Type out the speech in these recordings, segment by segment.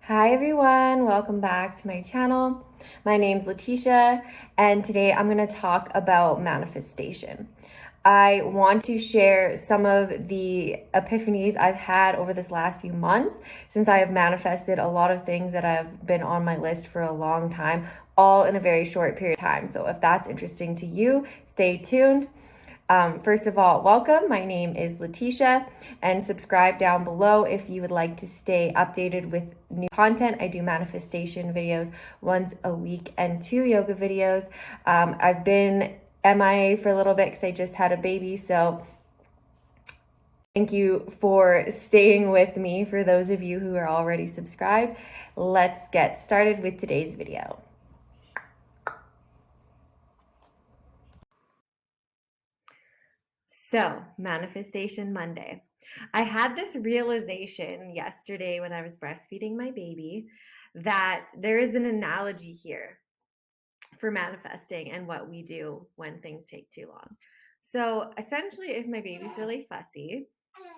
Hi everyone, welcome back to my channel. My name's Letitia, and today I'm going to talk about manifestation. I want to share some of the epiphanies I've had over this last few months since I have manifested a lot of things that have been on my list for a long time, all in a very short period of time. So if that's interesting to you, stay tuned. First of all, welcome. My name is Letitia, and subscribe down below if you would like to stay updated with new content. I do manifestation videos once a week and 2 yoga videos. I've been MIA for a little bit because I just had a baby, so thank you for staying with me. For those of you who are already subscribed, let's get started with today's video. So, Manifestation Monday. I had this realization yesterday when I was breastfeeding my baby that there is an analogy here for manifesting and what we do when things take too long. So, essentially, if my baby's really fussy,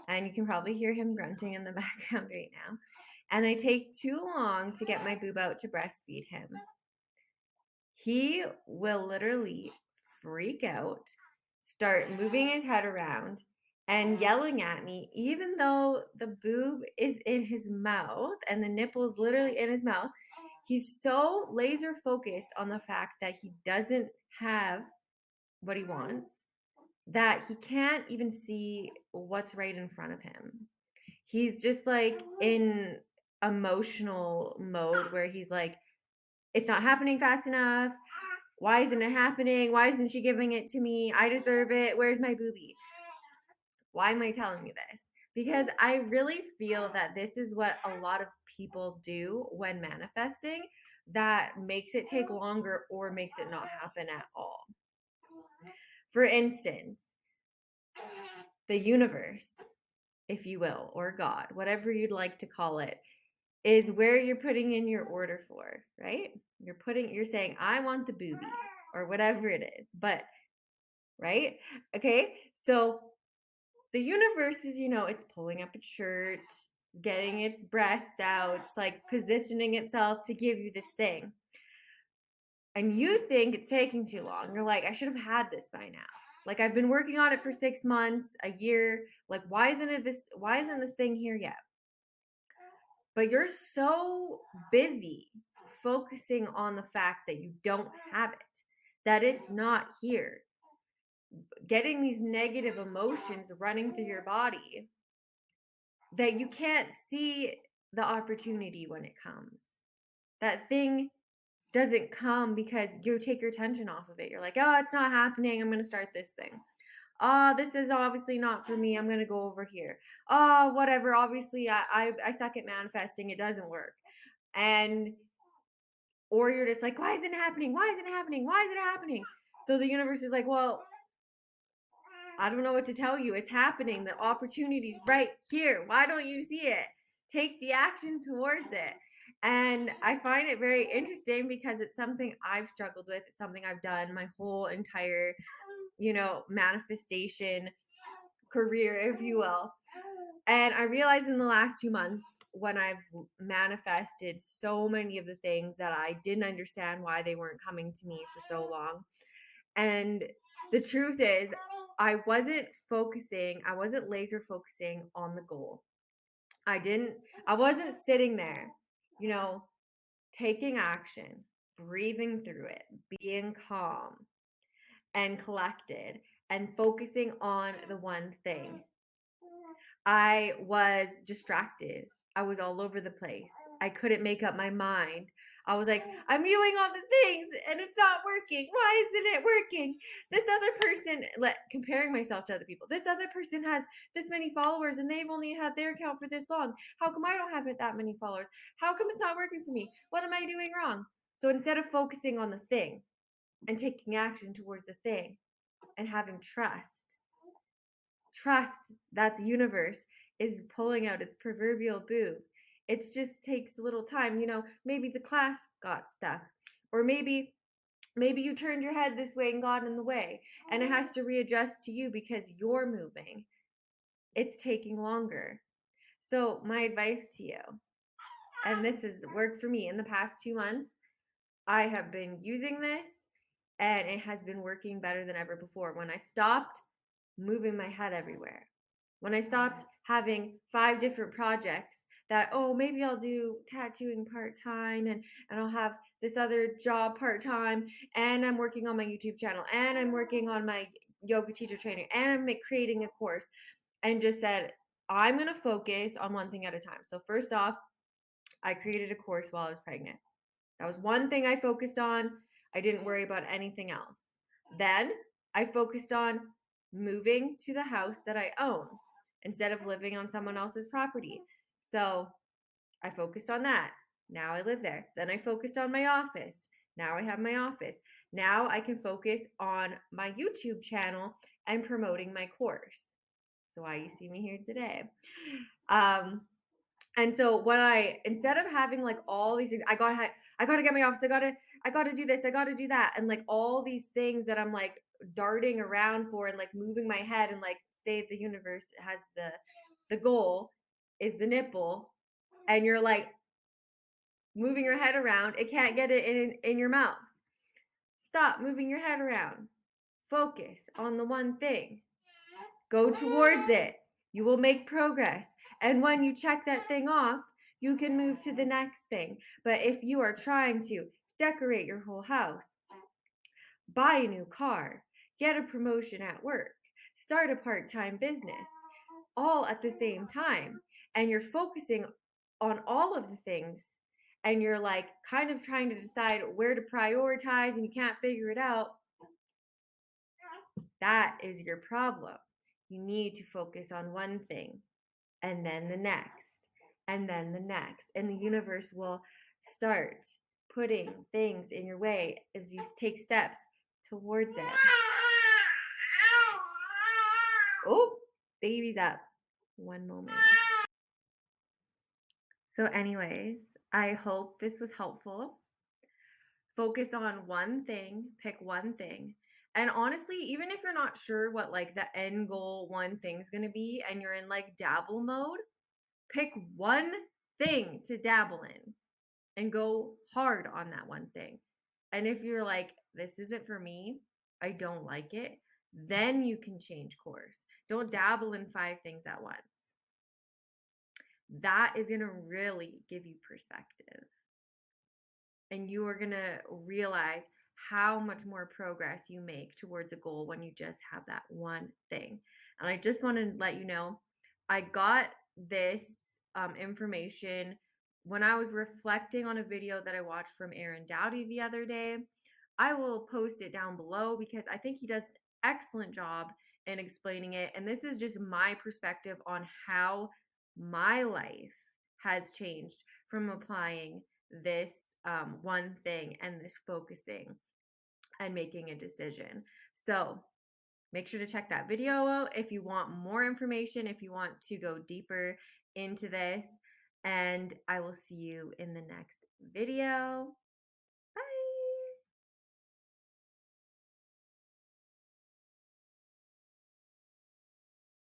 and you can probably hear him grunting in the background right now, and I take too long to get my boob out to breastfeed him, he will literally freak out, start moving his head around, and yelling at me, even though the boob is in his mouth and the nipple is literally in his mouth. He's so laser focused on the fact that he doesn't have what he wants that he can't even see what's right in front of him. He's just like in emotional mode where he's like, it's not happening fast enough. Why isn't it happening? Why isn't she giving it to me? I deserve it. Where's my booby? Why am I telling you this? Because I really feel that this is what a lot of people do when manifesting that makes it take longer or makes it not happen at all. For instance, the universe, if you will, or God, whatever you'd like to call it, is where you're putting in your order for, right? You're saying, I want the booby or whatever it is, but right? Okay. So the universe is, it's pulling up its shirt, getting its breast out, it's like positioning itself to give you this thing. And you think it's taking too long. You're like, I should have had this by now. Like I've been working on it for 6 months, a year. Like why isn't this thing here yet? But you're so busy focusing on the fact that you don't have it, that it's not here, getting these negative emotions running through your body, that you can't see the opportunity when it comes. That thing doesn't come because you take your attention off of it. You're like, oh, it's not happening. I'm going to start this thing. Oh, this is obviously not for me. I'm going to go over here. Oh, whatever. Obviously, I suck at manifesting. It doesn't work. And, or you're just like, why isn't it happening? Why isn't it happening? Why is it happening? So the universe is like, well, I don't know what to tell you. It's happening. The opportunity's right here. Why don't you see it? Take the action towards it. And I find it very interesting because it's something I've struggled with. It's something I've done my whole entire, manifestation career, if you will. And I realized in the last 2 months when I've manifested so many of the things that I didn't understand why they weren't coming to me for so long. And the truth is, I wasn't laser focusing on the goal. I wasn't sitting there, you know, taking action, breathing through it, being calm and collected, and focusing on the one thing. I was distracted. I was all over the place. I couldn't make up my mind. I was like, I'm doing all the things and it's not working. Why isn't it working? This other person, comparing myself to other people, this other person has this many followers and they've only had their account for this long. How come I don't have that many followers? How come it's not working for me? What am I doing wrong? So instead of focusing on the thing and taking action towards the thing and having trust that the universe is pulling out its proverbial boob. It just takes a little time. Maybe the class got stuck, or maybe you turned your head this way and got in the way, and it has to readjust to you because you're moving. It's taking longer. So my advice to you, and this has worked for me in the past 2 months. I have been using this and it has been working better than ever before. When I stopped moving my head everywhere, when I stopped having 5 different projects that, oh, maybe I'll do tattooing part-time and I'll have this other job part-time, and I'm working on my YouTube channel, and I'm working on my yoga teacher training, and I'm creating a course, and just said, I'm going to focus on one thing at a time. So first off, I created a course while I was pregnant. That was one thing I focused on. I didn't worry about anything else. Then I focused on moving to the house that I own instead of living on someone else's property. So I focused on that. Now I live there. Then I focused on my office. Now I have my office. Now I can focus on my YouTube channel and promoting my course. So why you see me here today. And so when I, instead of having like all these things, I gotta get my office, I gotta do this, I gotta do that, and like all these things that I'm like darting around for and like moving my head, and like say the universe has the goal is the nipple, and you're like moving your head around, it can't get it in your mouth. Stop moving your head around. Focus on the one thing. Go towards it. You will make progress. And when you check that thing off, you can move to the next thing. But if you are trying to decorate your whole house, buy a new car, get a promotion at work, start a part-time business, all at the same time, and you're focusing on all of the things, and you're like kind of trying to decide where to prioritize and you can't figure it out, that is your problem. You need to focus on one thing, and then the next, and then the next. And the universe will start putting things in your way as you take steps towards it. Oh, baby's up. One moment. So, anyways, I hope this was helpful. Focus on one thing, pick one thing. And honestly, even if you're not sure what like the end goal one thing's gonna be and you're in like dabble mode, pick one thing to dabble in and go hard on that one thing. And if you're like, this isn't for me, I don't like it, then you can change course. Don't dabble in 5 things at once. That is going to really give you perspective. And you are going to realize how much more progress you make towards a goal when you just have that one thing. And I just want to let you know, I got this information when I was reflecting on a video that I watched from Aaron Doughty the other day. I will post it down below because I think he does an excellent job in explaining it. And this is just my perspective on how my life has changed from applying this one thing and this focusing and making a decision. So make sure to check that video out if you want more information, if you want to go deeper into this. And I will see you in the next video.